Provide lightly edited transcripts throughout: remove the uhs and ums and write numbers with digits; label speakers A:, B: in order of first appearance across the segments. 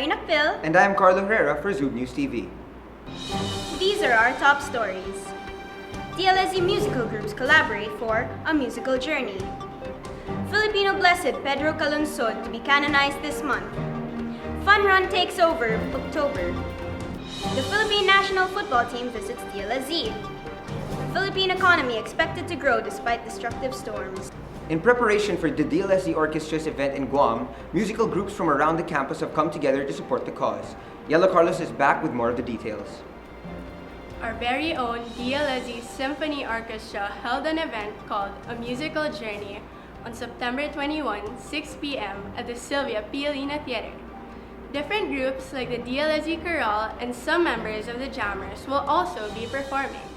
A: Carrie Nakpil.
B: And I am Carlo Herrera for Zoob News TV.
A: These are our top stories. DLS-CSB musical groups collaborate for a musical journey. Filipino blessed Pedro Calungsod to be canonized this month. Fun run takes over October. The Philippine national football team visits DLS-CSB. Philippine economy expected to grow despite destructive storms.
B: In preparation for the DLS-CSB Orchestra's event in Guam, musical groups from around the campus have come together to support the cause. Yella Carlos is back with more of the details.
C: Our very own DLS-CSB Symphony Orchestra held an event called A Musical Journey on September 21, 6 p.m. at the Sylvia Pialina Theater. Different groups like the DLS-CSB Chorale and some members of the Jammers will also be performing.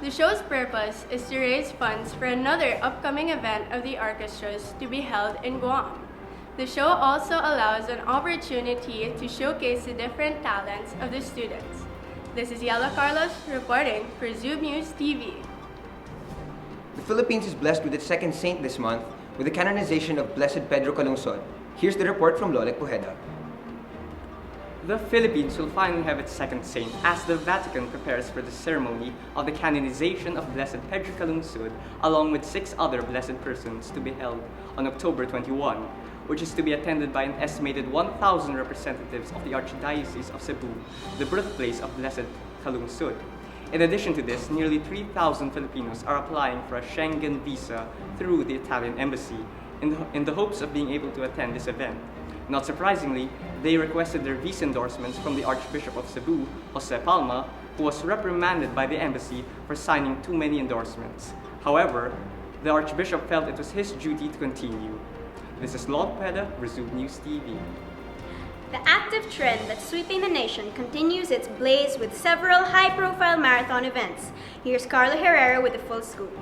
C: The show's purpose is to raise funds for another upcoming event of the orchestras to be held in Guam. The show also allows an opportunity to showcase the different talents of the students. This is Yella Carlos reporting for Zoob News TV.
B: The Philippines is blessed with its second saint this month with the canonization of Blessed Pedro Calungsod. Here's the report from Lolek Pugeda.
D: The Philippines will finally have its second saint as the Vatican prepares for the ceremony of the canonization of Blessed Pedro Calungsod along with 6 other blessed persons to be held on October 21, which is to be attended by an estimated 1,000 representatives of the Archdiocese of Cebu, the birthplace of Blessed Calungsod. In addition to this, nearly 3,000 Filipinos are applying for a Schengen visa through the Italian embassy in the hopes of being able to attend this event. Not surprisingly, they requested their visa endorsements from the Archbishop of Cebu, Jose Palma, who was reprimanded by the embassy for signing too many endorsements. However, the Archbishop felt it was his duty to continue. This is Lolek Pugeda for Zoob News TV.
A: The active trend that's sweeping the nation continues its blaze with several high-profile marathon events. Here's Carlo Herrera with the full scoop.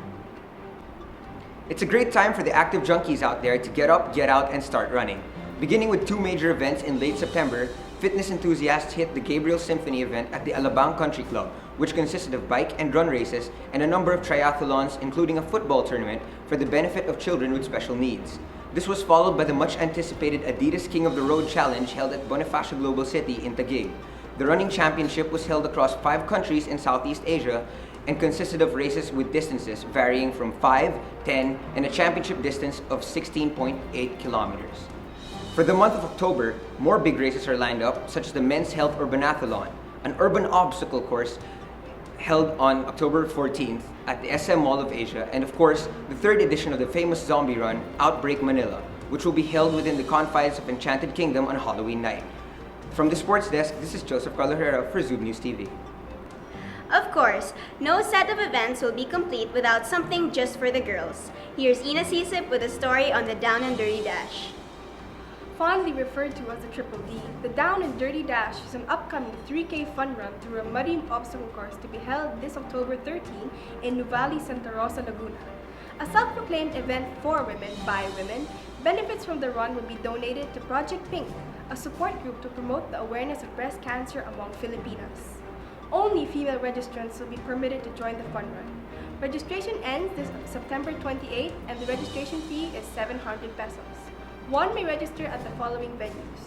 B: It's a great time for the active junkies out there to get up, get out, and start running. Beginning with 2 major events in late September, fitness enthusiasts hit the Gabriel Symphony event at the Alabang Country Club, which consisted of bike and run races and a number of triathlons, including a football tournament for the benefit of children with special needs. This was followed by the much-anticipated Adidas King of the Road Challenge held at Bonifacio Global City in Taguig. The running championship was held across 5 countries in Southeast Asia and consisted of races with distances varying from 5, 10, and a championship distance of 16.8 kilometers. For the month of October, more big races are lined up, such as the Men's Health Urbanathlon, an urban obstacle course held on October 14th at the SM Mall of Asia, and of course, the 3rd edition of the famous zombie run, Outbreak Manila, which will be held within the confines of Enchanted Kingdom on Halloween night. From the sports desk, this is Joseph Carlo Herrera for Zoob News TV.
A: Of course, no set of events will be complete without something just for the girls. Here's Ynah Sycip with a story on the Down and Dirty Dash.
E: Fondly referred to as the Triple D, the Down and Dirty Dash is an upcoming 3K fun run through a muddy obstacle course to be held this October 13 in Nuvali, Santa Rosa, Laguna. A self-proclaimed event for women by women, benefits from the run will be donated to Project Pink, a support group to promote the awareness of breast cancer among Filipinas. Only female registrants will be permitted to join the fun run. Registration ends this September 28 and the registration fee is 700 pesos. One may register at the following venues: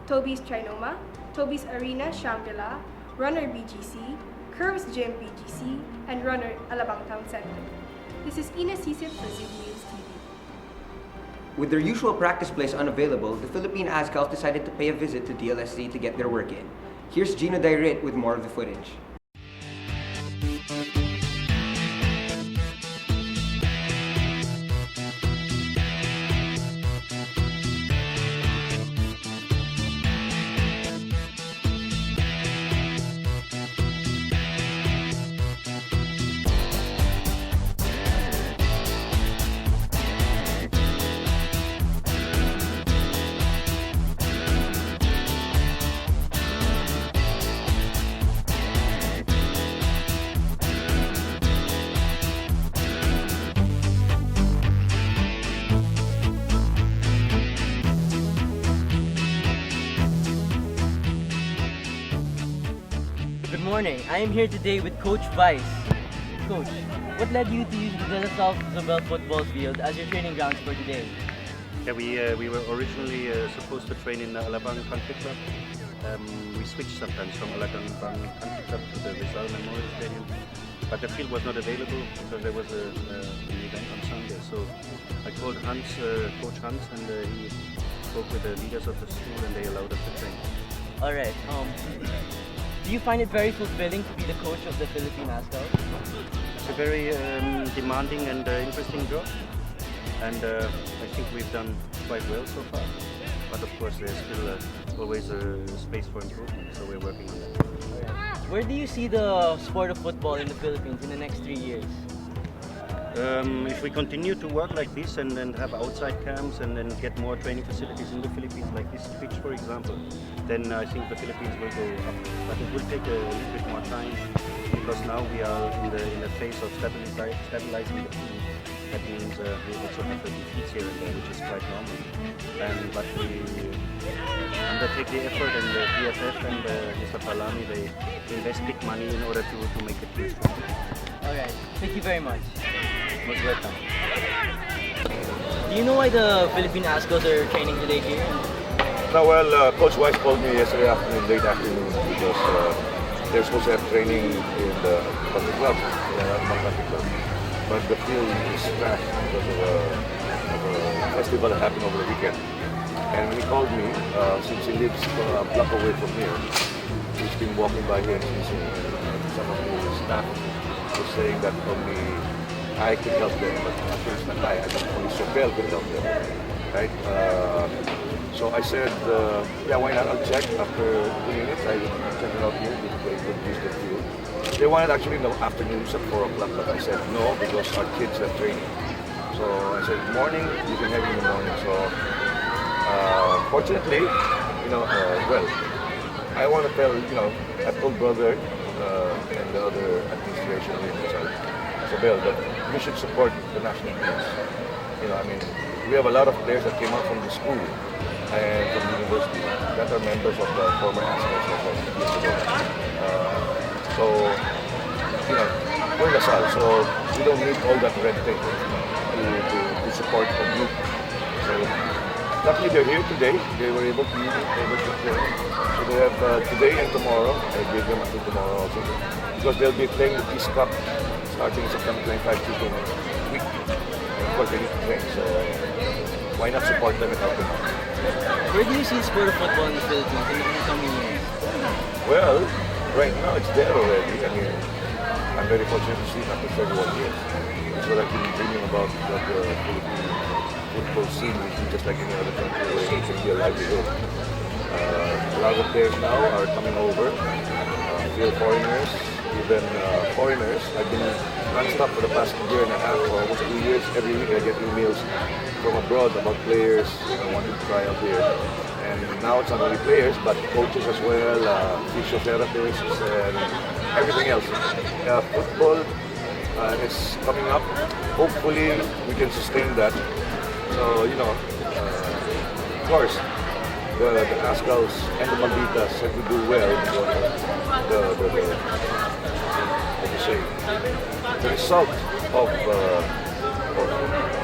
E: Toby's Trinoma, Toby's Arena Shangri-La, Runner BGC, Curves Gym BGC, and Runner Alabang Town Center. This is Ynah Sycip for Zoob News TV.
B: With their usual practice place unavailable, the Philippine Azkals decided to pay a visit to DLS-CSB to get their work in. Here's Jino Dayrit with more of the footage.
F: Good morning. I am here today with Coach Vice. Coach, what led you to use the De La Salle Zobel football field as your training grounds for today?
G: Yeah, we were originally supposed to train in the Alabang Country Club, we switched sometimes from Alagang Country Club to the Rizal Memorial Stadium, but the field was not available because there was an event on Sunday. So I called Coach Hans, and he spoke with the leaders of the school, and they allowed us to train.
F: All right. Do you find it very fulfilling to be the coach of the Philippine Azkals?
G: It's a very demanding and interesting job, and I think we've done quite well so far. But of course, there's still always a space for improvement, so we're working on that.
F: Where do you see the sport of football in the Philippines in the next 3 years?
G: If we continue to work like this and then have outside camps and then get more training facilities in the Philippines, like this pitch for example, then I think the Philippines will go up. But it will take a little bit more time because now we are in the phase of stabilizing the team. That means we also have the defeats here and there, which is quite normal. But we undertake the effort, and the PFF and Mr. Palami, they invest big money in order to make it too strong.
F: All right. Thank you very much.
G: Most welcome.
F: Do you know why the Philippine Azkals are training today here?
H: No, well, Coach Weiss called me yesterday afternoon, late afternoon, because they're supposed to have training in the country club, country club. But the field is trashed because of a festival that happened over the weekend. And when he called me, since he lives a block away from here, he's been walking by here and some of the staff was saying that only I could help them, but actually it's not I think only Zobel could help them, right? So I said, yeah, why not? I'll check after 2 minutes. I checked it out here, they could use the field. They wanted actually in the afternoons at 4 o'clock, but I said no because our kids have training. So I said, morning, you can have it in the morning. So fortunately, well, I want to tell, I told brother and the other administration here, Zobel, that we should support the national teams. We have a lot of players that came out from the school and from the university that are members of the former Azkals years ago. So, we're Salle, so we don't need all that red tape to support the group. So, luckily they're here today. They were able to train. So they have today and tomorrow. I gave them until tomorrow also, because they'll be playing the Peace Cup starting September 25 to next week. And of course they need to train, so why not support them and help them out?
F: Where do you see the sport of football in the Philippines in the coming years?
H: Well, right now it's there already. I'm very fortunate to see it after 31 years. That's what I've been dreaming about, that the Philippine football scene will be just like any other country where it can be a livelihood. A lot of players now are coming over, real foreigners, even foreigners. I've been non-stop for the past year and a half, or almost 2 years. Every week I get emails from abroad about players wanting to try out here. And now it's not only players, but coaches as well, physiotherapists, and everything else. Football is coming up. Hopefully we can sustain that. So, of course, the Azkals and the Malditas have to do well. The result of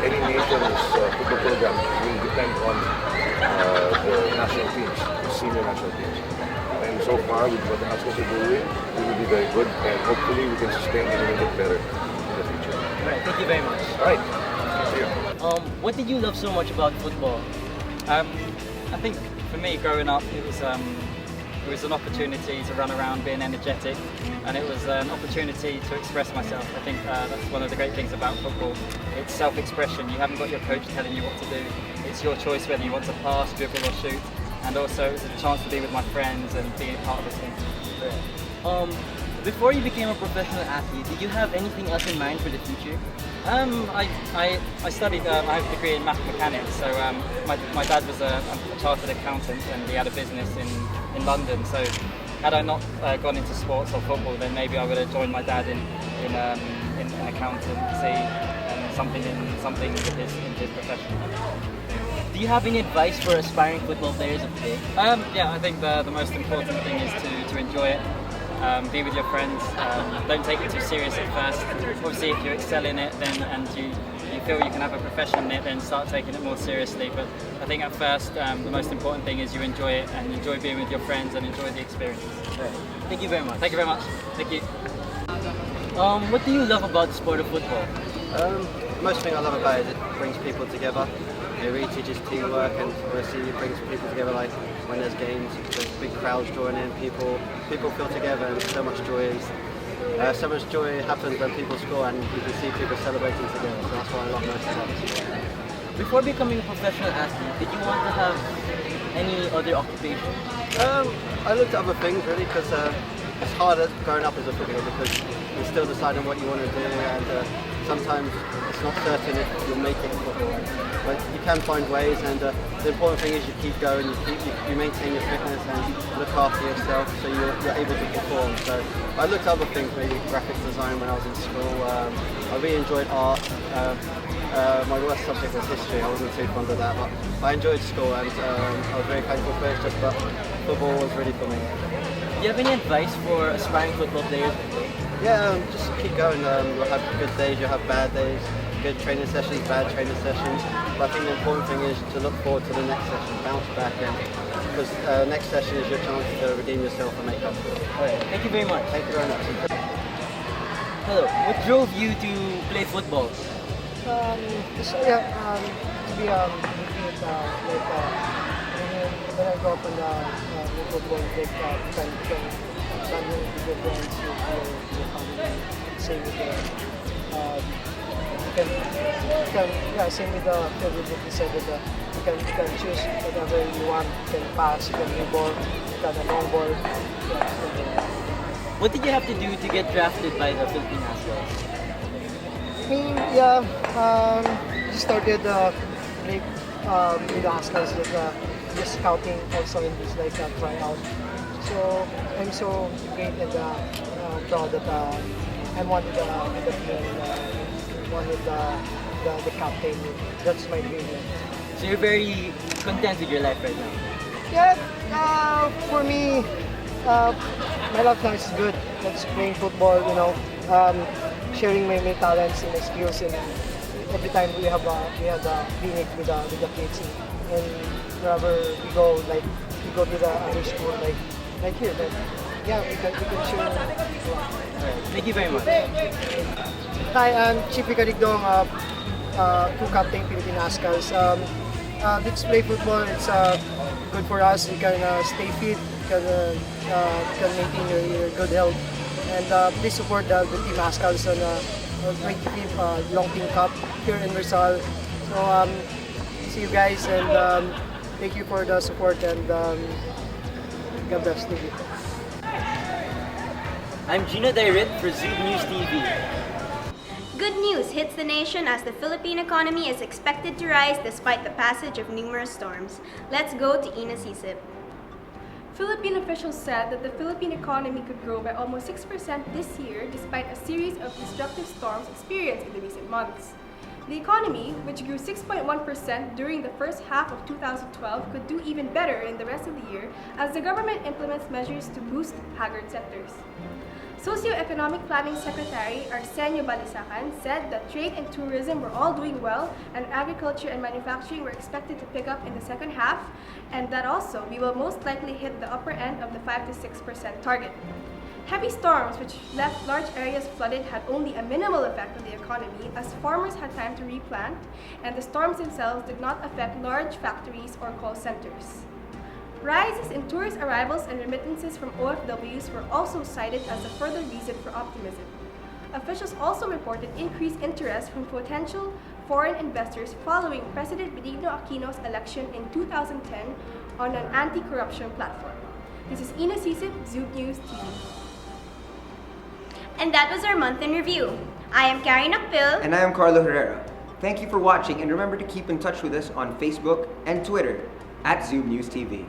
H: any nation's football program will depend on the national teams, the senior national teams. And so far, with what the Azkals are doing, we will be very good, and hopefully we can sustain it a little bit better in the future.
F: Right, thank you very much.
H: All right. See you.
F: What did you love so much about football?
I: I think for me, growing up, it was an opportunity to run around being energetic, and it was an opportunity to express myself. I think that's one of the great things about football. It's self-expression. You haven't got your coach telling you what to do. It's your choice whether you want to pass, dribble or shoot. And also it was a chance to be with my friends and be a part of a team.
F: Before you became a professional athlete, did you have anything else in mind for the future?
I: I studied, I have a degree in math mechanics, so my dad was a chartered accountant and he had a business in London, so had I not gone into sports or football, then maybe I would have joined my dad in accountancy and something in his profession.
F: Do you have any advice for aspiring football players of today?
I: Yeah, I think the most important thing is to enjoy it. Be with your friends. Don't take it too serious at first. Obviously, if you excel in it, then and you feel you can have a profession in it, then start taking it more seriously. But I think at first, the most important thing is you enjoy it and enjoy being with your friends and enjoy the experience.
F: Right. Thank you very much.
I: Thank you very much. Thank you.
F: What do you love about the sport of football?
J: Most thing I love about it is it brings people together. It really teaches teamwork, and obviously it brings people together. Like when there's games, there's big crowds joining in. People feel together, and so much joy happens when people score, and you can see people celebrating together. So that's what I love most about it.
F: Before becoming a professional athlete, did you want to have any other occupation?
J: I looked at other things really because it's harder growing up as a footballer because you're still deciding what you want to do, and sometimes it's not certain if you'll make it in football. But you can find ways, and the important thing is you keep going, you maintain your fitness and look after yourself so you're able to perform. So I looked at other things, maybe graphic design when I was in school. I really enjoyed art. My worst subject was history. I wasn't too fond of that, but I enjoyed school, and I was very thankful for it. But football was really for me.
F: Do you have any advice for aspiring football players?
J: Yeah, just keep going. You'll have good days, you'll have bad days, good training sessions, bad training sessions. But I think the important thing is to look forward to the next session, bounce back, because next session is your chance to redeem yourself and make up for it.
F: All right. Thank you very much.
J: Thank you very much.
F: Hello. What drove you to play football?
K: To be when I grew up in football, like can good friends with your family. Same with same with the field that you said that you can choose whatever you want. You can pass, you can dribble, you can a long ball.
F: What did you have to do to get drafted by the Philippine Azkals?
K: Just started in the Azkals, just scouting also in this tryout. So I'm so great and proud that I'm one with the team, one with the captain. That's my dream.
F: So you're very content with your life right now?
K: Yeah, for me, my life now is good. That's playing football, sharing my talents and my skills, and every time we have clinic with the kids, and wherever we go, like we go to the other school, like here, we can share.
F: Thank you very much.
K: Hi, I'm Chief Icarigdong, co-captain Philippine Azkals. Let's play football. It's good for us. You can stay fit, can maintain your good health, and please support the Team Azkals on 25th Long Team Cup here in Rizal. So see you guys, and thank you for the support, and God bless. Thank you.
F: I'm Jino Dayrit for Zoob News TV.
A: Good news hits the nation as the Philippine economy is expected to rise despite the passage of numerous storms. Let's go to Ynah Sycip.
E: Philippine officials said that the Philippine economy could grow by almost 6% this year despite a series of destructive storms experienced in the recent months. The economy, which grew 6.1% during the first half of 2012, could do even better in the rest of the year as the government implements measures to boost haggard sectors. Socioeconomic Planning Secretary Arsenio Balisacan said that trade and tourism were all doing well, and agriculture and manufacturing were expected to pick up in the second half, and that also we will most likely hit the upper end of the 5 to 6% target. Heavy storms, which left large areas flooded, had only a minimal effect on the economy as farmers had time to replant, and the storms themselves did not affect large factories or call centers. Rises in tourist arrivals and remittances from OFWs were also cited as a further reason for optimism. Officials also reported increased interest from potential foreign investors following President Benigno Aquino's election in 2010 on an anti-corruption platform. This is Ynah Sycip, Zoob News TV.
A: And that was our month in review. I am Carrie Nakpil.
B: And I am Carlo Herrera. Thank you for watching, and remember to keep in touch with us on Facebook and Twitter @Zoob News TV.